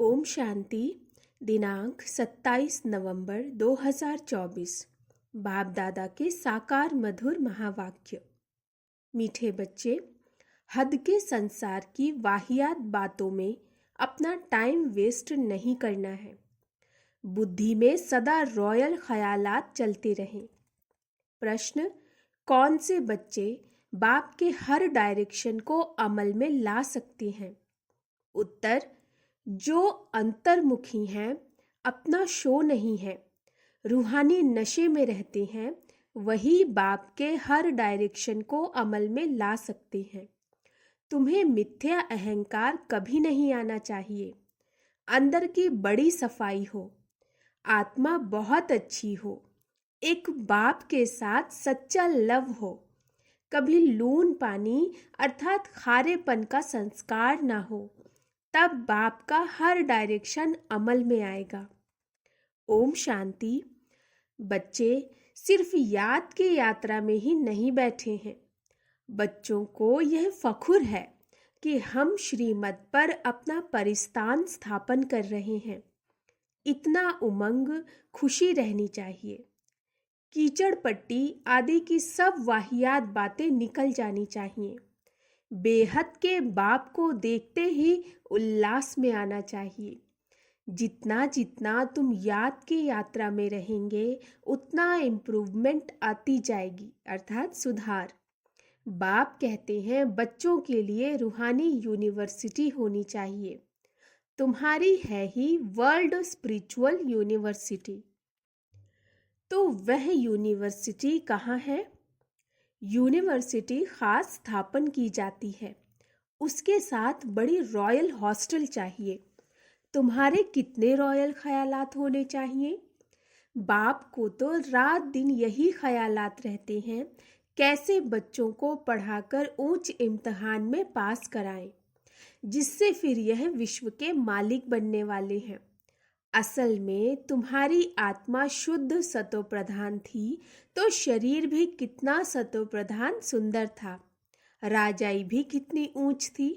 ओम शांति। दिनांक 27 नवंबर 2024। बाप दादा के साकार मधुर महावाक्य। मीठे बच्चे, हद के संसार की वाहियात बातों में अपना टाइम वेस्ट नहीं करना है। बुद्धि में सदा रॉयल ख्यालात चलते रहें। प्रश्न: कौन से बच्चे बाप के हर डायरेक्शन को अमल में ला सकते हैं? उत्तर: जो अंतर्मुखी हैं, अपना शो नहीं है, रूहानी नशे में रहते हैं, वही बाप के हर डायरेक्शन को अमल में ला सकते हैं। तुम्हें मिथ्या अहंकार कभी नहीं आना चाहिए। अंदर की बड़ी सफाई हो, आत्मा बहुत अच्छी हो, एक बाप के साथ सच्चा लव हो, कभी लून पानी अर्थात खारेपन का संस्कार ना हो, तब बाप का हर डायरेक्शन अमल में आएगा। ओम शांति। बच्चे सिर्फ याद की यात्रा में ही नहीं बैठे हैं। बच्चों को यह फखुर है कि हम श्रीमत पर अपना परिस्थान स्थापन कर रहे हैं। इतना उमंग, खुशी रहनी चाहिए। कीचड़ पट्टी आदि की सब वाहियात बातें निकल जानी चाहिए। बेहद के बाप को देखते ही उल्लास में आना चाहिए। जितना जितना तुम याद की यात्रा में रहेंगे, उतना इम्प्रूवमेंट आती जाएगी, अर्थात सुधार। बाप कहते हैं बच्चों के लिए रूहानी यूनिवर्सिटी होनी चाहिए। तुम्हारी है ही वर्ल्ड स्पिरिचुअल यूनिवर्सिटी। तो वह यूनिवर्सिटी कहाँ है? यूनिवर्सिटी खास स्थापन की जाती है। उसके साथ बड़ी रॉयल हॉस्टल चाहिए। तुम्हारे कितने रॉयल ख्यालात होने चाहिए? बाप को तो रात दिन यही ख्यालात रहते हैं, कैसे बच्चों को पढ़ाकर ऊंच इम्तिहान में पास कराएं, जिससे फिर यह विश्व के मालिक बनने वाले हैं। असल में तुम्हारी आत्मा शुद्ध सतो प्रधान थी, तो शरीर भी कितना सतो प्रधान सुंदर था, राजाई भी कितनी ऊंच थी।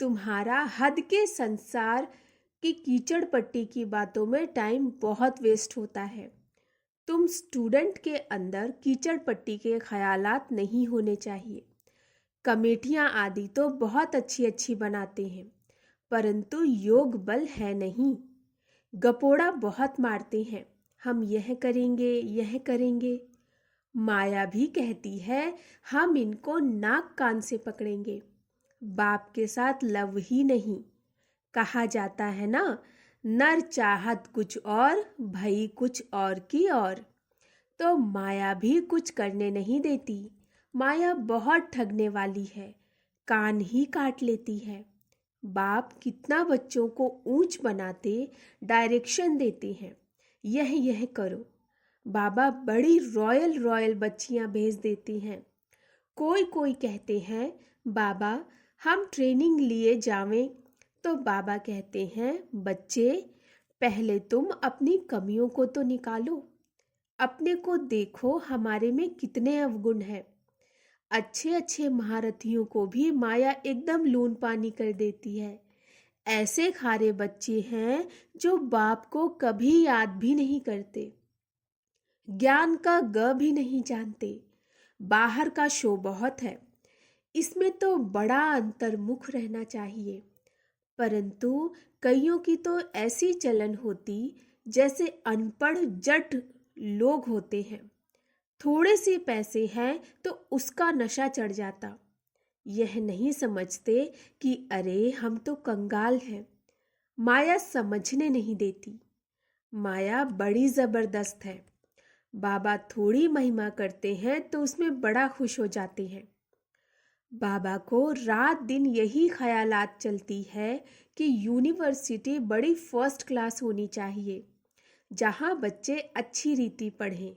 तुम्हारा हद के संसार की कीचड़ पट्टी की बातों में टाइम बहुत वेस्ट होता है। तुम स्टूडेंट के अंदर कीचड़ पट्टी के ख्यालात नहीं होने चाहिए। कमेटियां आदि तो बहुत अच्छी अच्छी बनाते हैं, परंतु योग बल है नहीं। गपोड़ा बहुत मारते हैं, हम यह करेंगे यह करेंगे। माया भी कहती है हम इनको नाक कान से पकड़ेंगे। बाप के साथ लव ही नहीं। कहा जाता है ना, नर चाहत कुछ और, भई कुछ और की और। तो माया भी कुछ करने नहीं देती। माया बहुत ठगने वाली है, कान ही काट लेती है। बाप कितना बच्चों को ऊंच बनाते, डायरेक्शन देते हैं, यह करो। बाबा बड़ी रॉयल रॉयल बच्चियां भेज देती हैं। कोई कोई कहते हैं बाबा हम ट्रेनिंग लिए जावें, तो बाबा कहते हैं बच्चे पहले तुम अपनी कमियों को तो निकालो, अपने को देखो हमारे में कितने अवगुण हैं। अच्छे अच्छे महारथियों को भी माया एकदम लून पानी कर देती है। ऐसे खारे बच्चे हैं जो बाप को कभी याद भी नहीं करते, ज्ञान का ग भी नहीं जानते। बाहर का शो बहुत है, इसमें तो बड़ा अंतर्मुख रहना चाहिए। परंतु कईयों की तो ऐसी चलन होती जैसे अनपढ़ जट लोग होते हैं। थोड़े से पैसे हैं तो उसका नशा चढ़ जाता। यह नहीं समझते कि अरे हम तो कंगाल हैं। माया समझने नहीं देती। माया बड़ी जबरदस्त है। बाबा थोड़ी महिमा करते हैं तो उसमें बड़ा खुश हो जाते हैं। बाबा को रात दिन यही ख्यालात चलती है कि यूनिवर्सिटी बड़ी फर्स्ट क्लास होनी चाहिए, जहाँ बच्चे अच्छी रीति पढ़ें।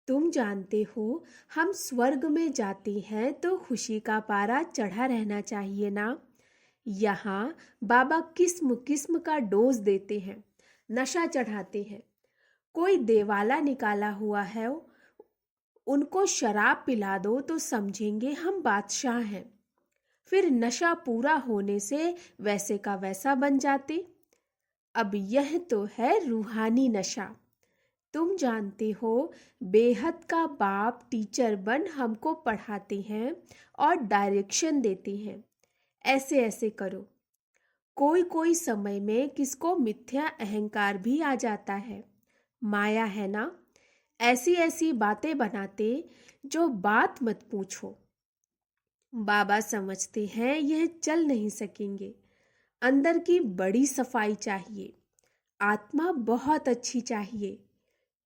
तुम जानते हो हम स्वर्ग में जाते हैं तो खुशी का पारा चढ़ा रहना चाहिए ना। यहाँ बाबा किस्म किस्म का डोज देते हैं, नशा चढ़ाते हैं। कोई देवाला निकाला हुआ है, उनको शराब पिला दो तो समझेंगे हम बादशाह हैं। फिर नशा पूरा होने से वैसे का वैसा बन जाते। अब यह तो है रूहानी नशा। तुम जानते हो, बेहद का बाप टीचर बन हमको पढ़ाते हैं और डायरेक्शन देते हैं, ऐसे ऐसे करो। कोई कोई समय में किसको मिथ्या अहंकार भी आ जाता है, माया है ना। ऐसी ऐसी बातें बनाते जो बात मत पूछो। बाबा समझते हैं यह चल नहीं सकेंगे। अंदर की बड़ी सफाई चाहिए, आत्मा बहुत अच्छी चाहिए।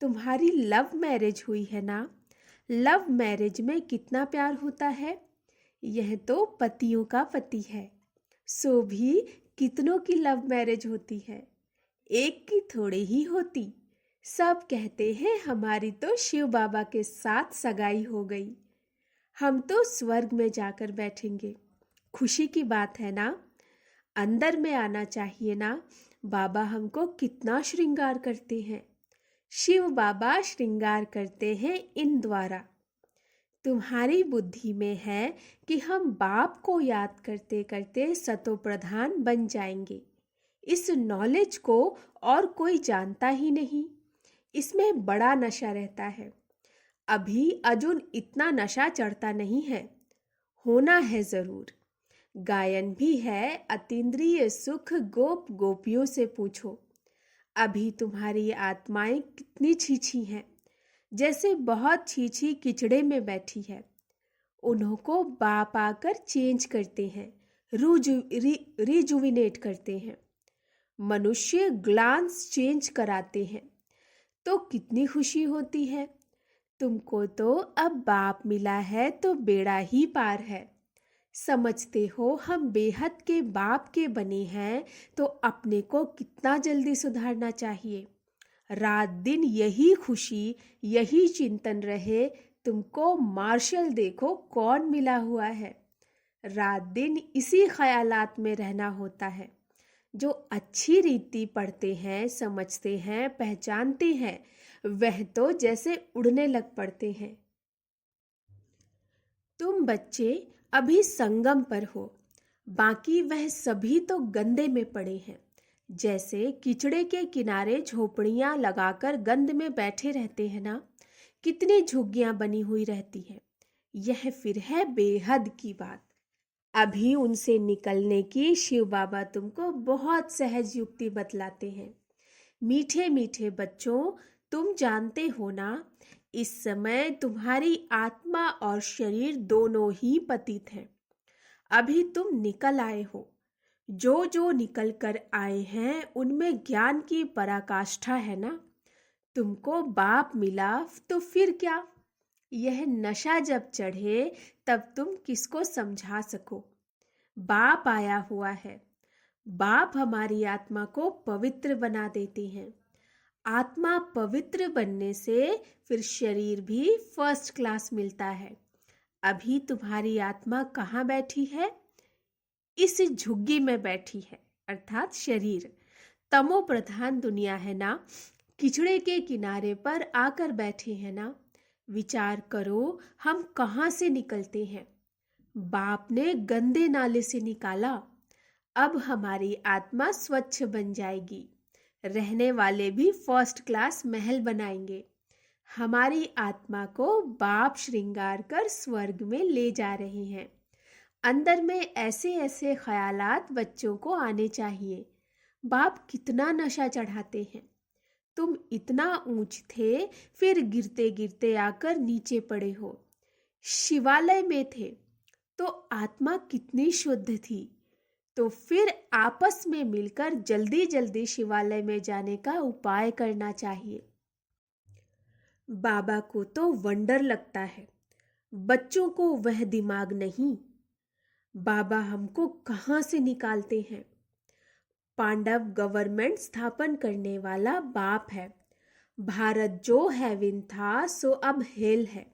तुम्हारी लव मैरिज हुई है ना। लव मैरिज में कितना प्यार होता है। यह तो पतियों का पति है। सो भी कितनों की लव मैरिज होती है, एक की थोड़ी ही होती। सब कहते हैं हमारी तो शिव बाबा के साथ सगाई हो गई, हम तो स्वर्ग में जाकर बैठेंगे। खुशी की बात है ना। अंदर में आना चाहिए ना। बाबा हमको कितना श्रृंगार करते हैं। शिव बाबा श्रृंगार करते हैं इन द्वारा। तुम्हारी बुद्धि में है कि हम बाप को याद करते करते सतो प्रधान बन जाएंगे। इस नॉलेज को और कोई जानता ही नहीं। इसमें बड़ा नशा रहता है। अभी अजुन इतना नशा चढ़ता नहीं है, होना है जरूर। गायन भी है, अतीन्द्रिय सुख गोप गोपियों से पूछो। अभी तुम्हारी आत्माएं कितनी छीछी हैं, जैसे बहुत छीछी किचड़े में बैठी है। उन्हों को बाप आकर चेंज करते हैं, रिजुविनेट करते हैं। मनुष्य ग्लांस चेंज कराते हैं तो कितनी खुशी होती है। तुमको तो अब बाप मिला है तो बेड़ा ही पार है। समझते हो हम बेहद के बाप के बने हैं तो अपने को कितना जल्दी सुधारना चाहिए। रात दिन यही खुशी, यही चिंतन रहे। तुमको मार्शल देखो कौन मिला हुआ है। रात दिन इसी ख्यालात में रहना होता है। जो अच्छी रीति पढ़ते हैं, समझते हैं, पहचानते हैं, वह तो जैसे उड़ने लग पड़ते हैं। तुम बच्चे अभी संगम पर हो, बाकी वह सभी तो गंदे में पड़े हैं। जैसे कीचड़े के किनारे झोपड़ियां लगाकर गंद में बैठे रहते हैं ना, कितनी झुग्गियां बनी हुई रहती हैं। यह फिर है बेहद की बात। अभी उनसे निकलने की शिव बाबा तुमको बहुत सहज युक्ति बतलाते हैं। मीठे मीठे बच्चों, तुम जानते हो ना, इस समय तुम्हारी आत्मा और शरीर दोनों ही पतित हैं। अभी तुम निकल आए हो। जो जो निकल कर आए हैं उनमें ज्ञान की पराकाष्ठा है ना। तुमको बाप मिला तो फिर क्या। यह नशा जब चढ़े तब तुम किसको समझा सको। बाप आया हुआ है। बाप हमारी आत्मा को पवित्र बना देते हैं। आत्मा पवित्र बनने से फिर शरीर भी फर्स्ट क्लास मिलता है। अभी तुम्हारी आत्मा कहाँ बैठी है। इस झुग्गी में बैठी है, अर्थात शरीर। तमो प्रधान दुनिया है ना, किचड़े के किनारे पर आकर बैठे हैं ना। विचार करो हम कहाँ से निकलते हैं। बाप ने गंदे नाले से निकाला। अब हमारी आत्मा स्वच्छ बन जाएगी। रहने वाले भी फर्स्ट क्लास महल बनाएंगे। हमारी आत्मा को बाप श्रृंगार कर स्वर्ग में ले जा रहे हैं। अंदर में ऐसे ऐसे ख्यालात बच्चों को आने चाहिए। बाप कितना नशा चढ़ाते हैं। तुम इतना ऊंच थे, फिर गिरते गिरते आकर नीचे पड़े हो। शिवालय में थे तो आत्मा कितनी शुद्ध थी, तो फिर आपस में मिलकर जल्दी जल्दी शिवालय में जाने का उपाय करना चाहिए। बाबा को तो वंडर लगता है, बच्चों को वह दिमाग नहीं। बाबा हमको कहाँ से निकालते हैं। पांडव गवर्नमेंट स्थापन करने वाला बाप है। भारत जो हेवन था सो अब हेल है।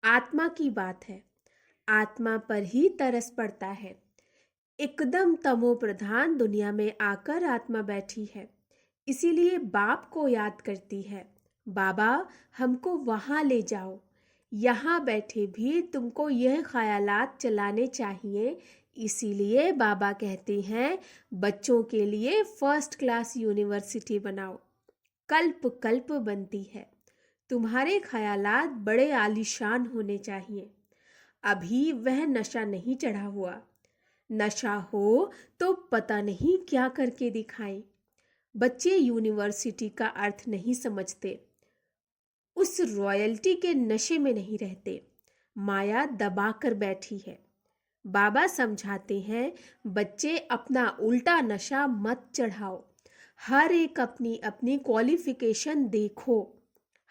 आत्मा की बात है, आत्मा पर ही तरस पड़ता है। एकदम तमो प्रधान दुनिया में आकर आत्मा बैठी है, इसीलिए बाप को याद करती है। बाबा हमको वहाँ ले जाओ। यहाँ बैठे भी तुमको यह ख्यालात चलाने चाहिए, इसीलिए बाबा कहते हैं बच्चों के लिए फर्स्ट क्लास यूनिवर्सिटी बनाओ। कल्प कल्प बनती है। तुम्हारे ख्यालात बड़े आलीशान होने चाहिए। अभी वह नशा नहीं चढ़ा हुआ। नशा हो तो पता नहीं क्या करके दिखाएं। बच्चे यूनिवर्सिटी का अर्थ नहीं समझते, उस रॉयल्टी के नशे में नहीं रहते। माया दबा कर बैठी है। बाबा समझाते हैं बच्चे अपना उल्टा नशा मत चढ़ाओ। हर एक अपनी अपनी क्वालिफिकेशन देखो।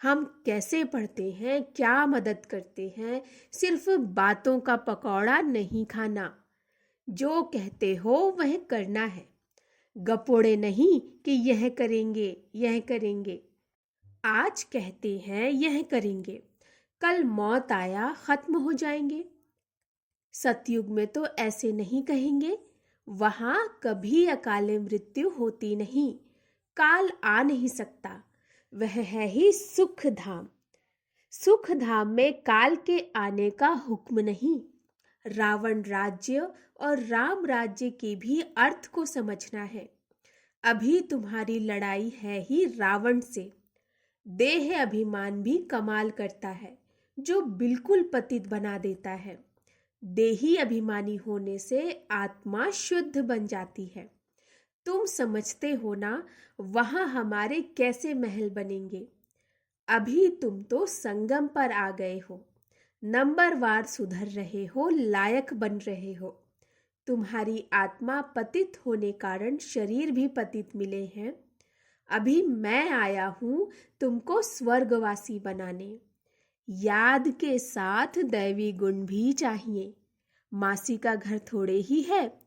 हम कैसे पढ़ते हैं, क्या मदद करते हैं, सिर्फ बातों का पकौड़ा नहीं खाना। जो कहते हो वह करना है। गपोड़े नहीं कि यह करेंगे यह करेंगे। आज कहते हैं यह करेंगे, कल मौत आया खत्म हो जाएंगे। सतयुग में तो ऐसे नहीं कहेंगे। वहां कभी अकाले मृत्यु होती नहीं। काल आ नहीं सकता। वह है ही सुख धाम। सुख धाम में काल के आने का हुक्म नहीं। रावण राज्य और राम राज्य के भी अर्थ को समझना है। अभी तुम्हारी लड़ाई है ही रावण से। देह अभिमान भी कमाल करता है, जो बिल्कुल पतित बना देता है। देही अभिमानी होने से आत्मा शुद्ध बन जाती है। तुम समझते हो ना वहां हमारे कैसे महल बनेंगे। अभी तुम तो संगम पर आ गए हो। नंबरवार सुधर रहे हो, लायक बन रहे हो। तुम्हारी आत्मा पतित होने कारण शरीर भी पतित मिले हैं। अभी मैं आया हूं तुमको स्वर्गवासी बनाने। याद के साथ दैवी गुण भी चाहिए। मासी का घर थोड़े ही है।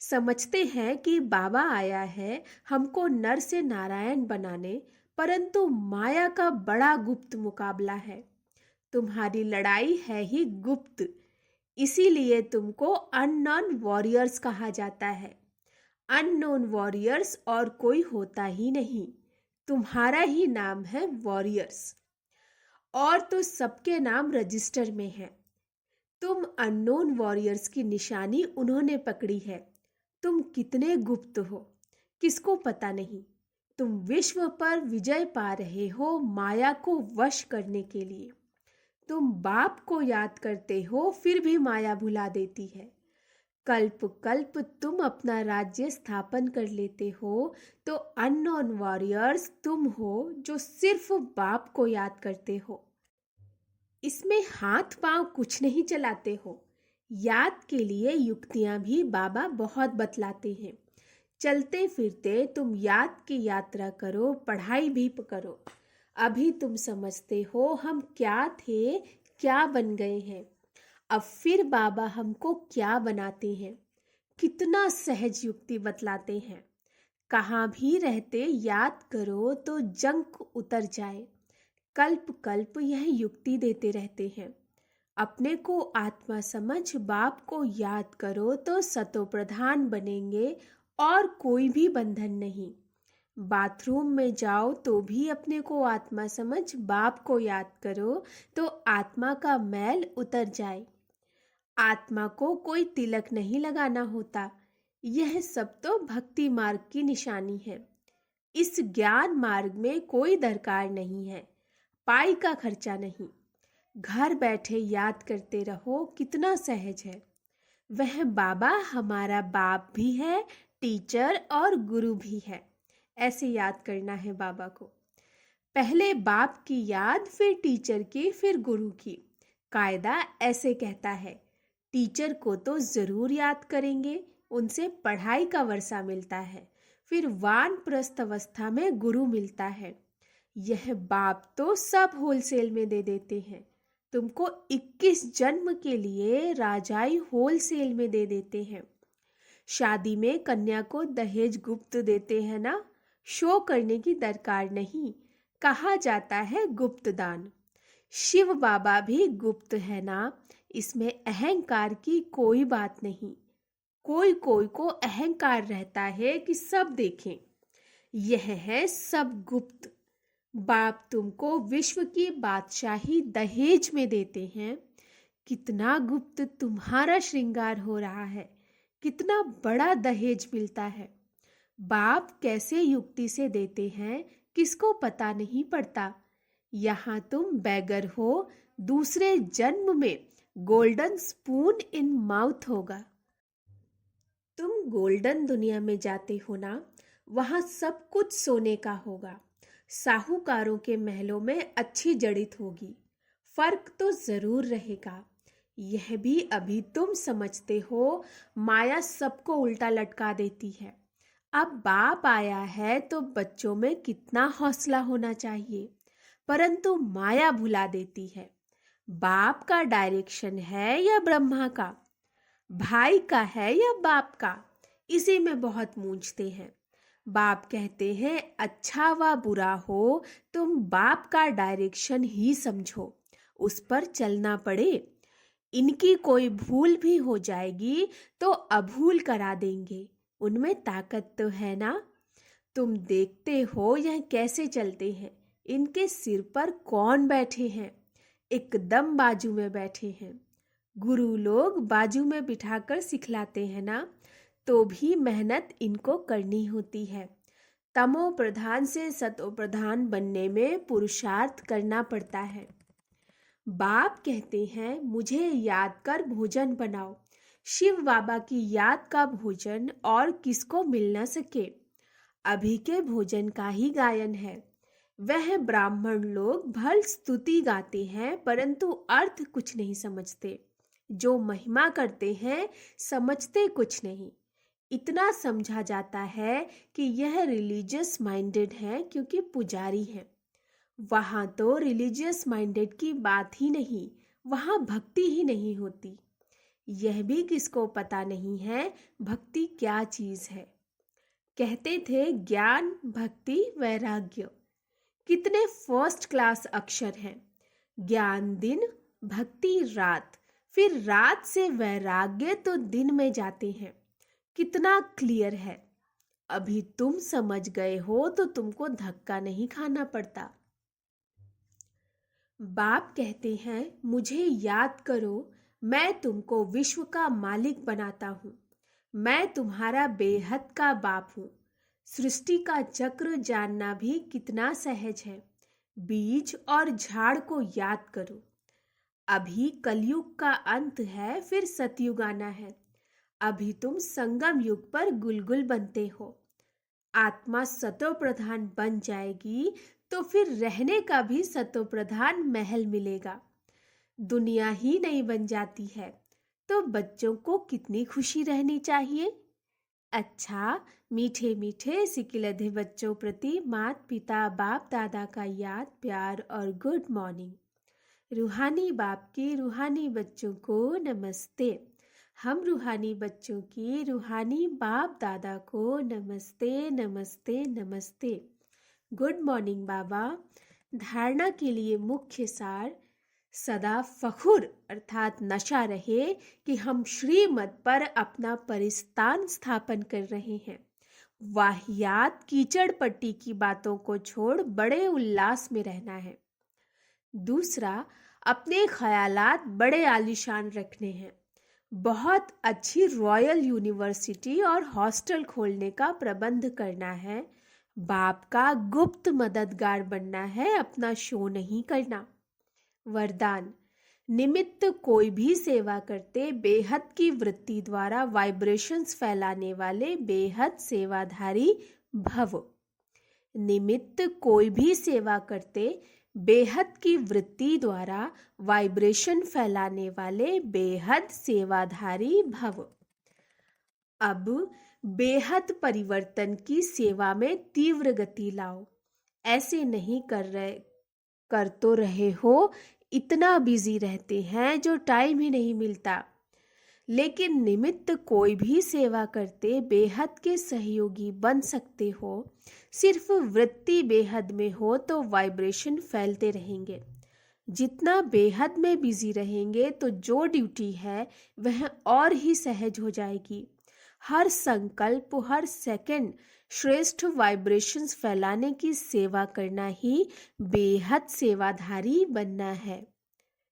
समझते हैं कि बाबा आया है हमको नर से नारायण बनाने, परंतु माया का बड़ा गुप्त मुकाबला है। तुम्हारी लड़ाई है ही गुप्त। इसीलिए तुमको अननोन वॉरियर्स कहा जाता है। अननोन वॉरियर्स और कोई होता ही नहीं। तुम्हारा ही नाम है वॉरियर्स। और तो सबके नाम रजिस्टर में है। तुम अननोन वॉरियर्स की निशानी उन्होंने पकड़ी है। तुम कितने गुप्त हो, किसको पता नहीं। तुम विश्व पर विजय पा रहे हो माया को वश करने के लिए। तुम बाप को याद करते हो, फिर भी माया भुला देती है। कल्प कल्प तुम अपना राज्य स्थापन कर लेते हो, तो अननोन वॉरियर्स तुम हो जो सिर्फ बाप को याद करते हो। इसमें हाथ पांव कुछ नहीं चलाते हो। याद के लिए युक्तियां भी बाबा बहुत बतलाते हैं। चलते फिरते तुम याद की यात्रा करो, पढ़ाई भी करो। अभी तुम समझते हो हम क्या थे, क्या बन गए हैं। अब फिर बाबा हमको क्या बनाते हैं। कितना सहज युक्ति बतलाते हैं। कहाँ भी रहते याद करो तो जंक उतर जाए। कल्प कल्प यह युक्ति देते रहते हैं। अपने को आत्मा समझ बाप को याद करो तो सतो प्रधान बनेंगे और कोई भी बंधन नहीं। बाथरूम में जाओ तो भी अपने को आत्मा समझ बाप को याद करो तो आत्मा का मैल उतर जाए। आत्मा को कोई तिलक नहीं लगाना होता। यह सब तो भक्ति मार्ग की निशानी है। इस ज्ञान मार्ग में कोई दरकार नहीं है, पाई का खर्चा नहीं। घर बैठे याद करते रहो, कितना सहज है। वह बाबा हमारा बाप भी है, टीचर और गुरु भी है। ऐसे याद करना है बाबा को। पहले बाप की याद, फिर टीचर की, फिर गुरु की। कायदा ऐसे कहता है। टीचर को तो जरूर याद करेंगे, उनसे पढ़ाई का वर्षा मिलता है। फिर वानप्रस्थ अवस्था में गुरु मिलता है। यह बाप तो सब होलसेल में दे देते हैं। तुमको 21 जन्म के लिए राजाई होलसेल में दे देते हैं। शादी में कन्या को दहेज गुप्त देते हैं ना, शो करने की दरकार नहीं। कहा जाता है गुप्त दान। शिव बाबा भी गुप्त है ना, इसमें अहंकार की कोई बात नहीं। कोई कोई को अहंकार रहता है कि सब देखें। यह है सब गुप्त। बाप तुमको विश्व की बादशाही दहेज में देते हैं। कितना गुप्त तुम्हारा श्रृंगार हो रहा है, कितना बड़ा दहेज मिलता है। बाप कैसे युक्ति से देते हैं किसको पता नहीं पड़ता। यहाँ तुम बैगर हो, दूसरे जन्म में गोल्डन स्पून इन माउथ होगा। तुम गोल्डन दुनिया में जाते हो ना, वहां सब कुछ सोने का होगा। साहूकारों के महलों में अच्छी जड़ित होगी। फर्क तो जरूर रहेगा। यह भी अभी तुम समझते हो, माया सबको उल्टा लटका देती है। अब बाप आया है तो बच्चों में कितना हौसला होना चाहिए, परंतु माया भुला देती है। बाप का डायरेक्शन है या ब्रह्मा का, भाई का है या बाप का, इसी में बहुत मूंझते हैं। बाप कहते हैं अच्छा व बुरा हो, तुम बाप का डायरेक्शन ही समझो, उस पर चलना पड़े। इनकी कोई भूल भी हो जाएगी तो अभूल करा देंगे, उनमें ताकत तो है ना। तुम देखते हो यह कैसे चलते हैं, इनके सिर पर कौन बैठे हैं, एकदम बाजू में बैठे हैं। गुरु लोग बाजू में बिठाकर सिखलाते हैं ना, तो भी मेहनत इनको करनी होती है। तमो प्रधान से सतो प्रधान बनने में पुरुषार्थ करना पड़ता है। बाप कहते हैं मुझे याद कर भोजन बनाओ। शिव बाबा की याद का भोजन और किसको मिल न सके। अभी के भोजन का ही गायन है। वह ब्राह्मण लोग भल स्तुति गाते हैं, परंतु अर्थ कुछ नहीं समझते। जो महिमा करते हैं समझते कुछ नहीं। इतना समझा जाता है कि यह रिलीजियस माइंडेड है क्योंकि पुजारी है। वहां तो रिलीजियस माइंडेड की बात ही नहीं, वहां भक्ति ही नहीं होती। यह भी किसको पता नहीं है भक्ति क्या चीज है। कहते थे ज्ञान भक्ति वैराग्य, कितने फर्स्ट क्लास अक्षर हैं। ज्ञान दिन, भक्ति रात, फिर रात से वैराग्य तो दिन में जाते हैं। कितना क्लियर है। अभी तुम समझ गए हो तो तुमको धक्का नहीं खाना पड़ता। बाप कहते हैं मुझे याद करो, मैं तुमको विश्व का मालिक बनाता हूँ। मैं तुम्हारा बेहद का बाप हूँ। सृष्टि का चक्र जानना भी कितना सहज है। बीज और झाड़ को याद करो। अभी कलयुग का अंत है, फिर सतयुग आना है। अभी तुम संगम युग पर गुलगुल बनते हो। आत्मा सतो प्रधान बन जाएगी तो फिर रहने का भी सतो प्रधान महल मिलेगा। दुनिया ही नहीं बन जाती है तो बच्चों को कितनी खुशी रहनी चाहिए। अच्छा, मीठे मीठे सिकिलधे बच्चों प्रति माता पिता बाप दादा का याद प्यार और गुड मॉर्निंग। रूहानी बाप के रूहानी बच्चों को नमस्ते। हम रूहानी बच्चों की रूहानी बाप दादा को नमस्ते नमस्ते नमस्ते। गुड मॉर्निंग बाबा। धारणा के लिए मुख्य सार सदा फखुर अर्थात नशा रहे कि हम श्रीमत पर अपना परिस्तान स्थापन कर रहे हैं। वाहियात कीचड़ पट्टी की बातों को छोड़ बड़े उल्लास में रहना है। दूसरा, अपने ख्यालात बड़े आलीशान रखने हैं। बहुत अच्छी रॉयल यूनिवर्सिटी और हॉस्टल खोलने का प्रबंध करना है। बाप का गुप्त मददगार बनना है, अपना शो नहीं करना। वरदान, निमित्त कोई भी सेवा करते बेहद की वृत्ति द्वारा वाइब्रेशंस फैलाने वाले बेहद सेवाधारी भव। निमित्त कोई भी सेवा करते बेहद की वृत्ति द्वारा वाइब्रेशन फैलाने वाले बेहद सेवाधारी भव। अब बेहद परिवर्तन की सेवा में तीव्र गति लाओ। ऐसे नहीं कर तो रहे हो, इतना बिजी रहते हैं जो टाइम ही नहीं मिलता। लेकिन निमित्त कोई भी सेवा करते बेहद के सहयोगी बन सकते हो। सिर्फ वृत्ति बेहद में हो तो वाइब्रेशन फैलते रहेंगे। जितना बेहद में बिजी रहेंगे तो जो ड्यूटी है वह और ही सहज हो जाएगी। हर संकल्प, हर सेकंड श्रेष्ठ वाइब्रेशंस फैलाने की सेवा करना ही बेहद सेवाधारी बनना है।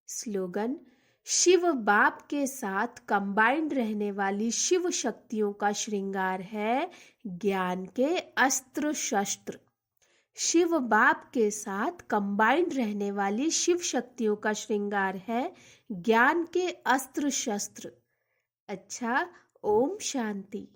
स्लोगन, शिव बाप के साथ कंबाइंड रहने वाली शिव शक्तियों का श्रृंगार है ज्ञान के अस्त्र शस्त्र। शिव बाप के साथ कंबाइंड रहने वाली शिव शक्तियों का श्रृंगार है ज्ञान के अस्त्र शस्त्र। अच्छा, ओम शांति।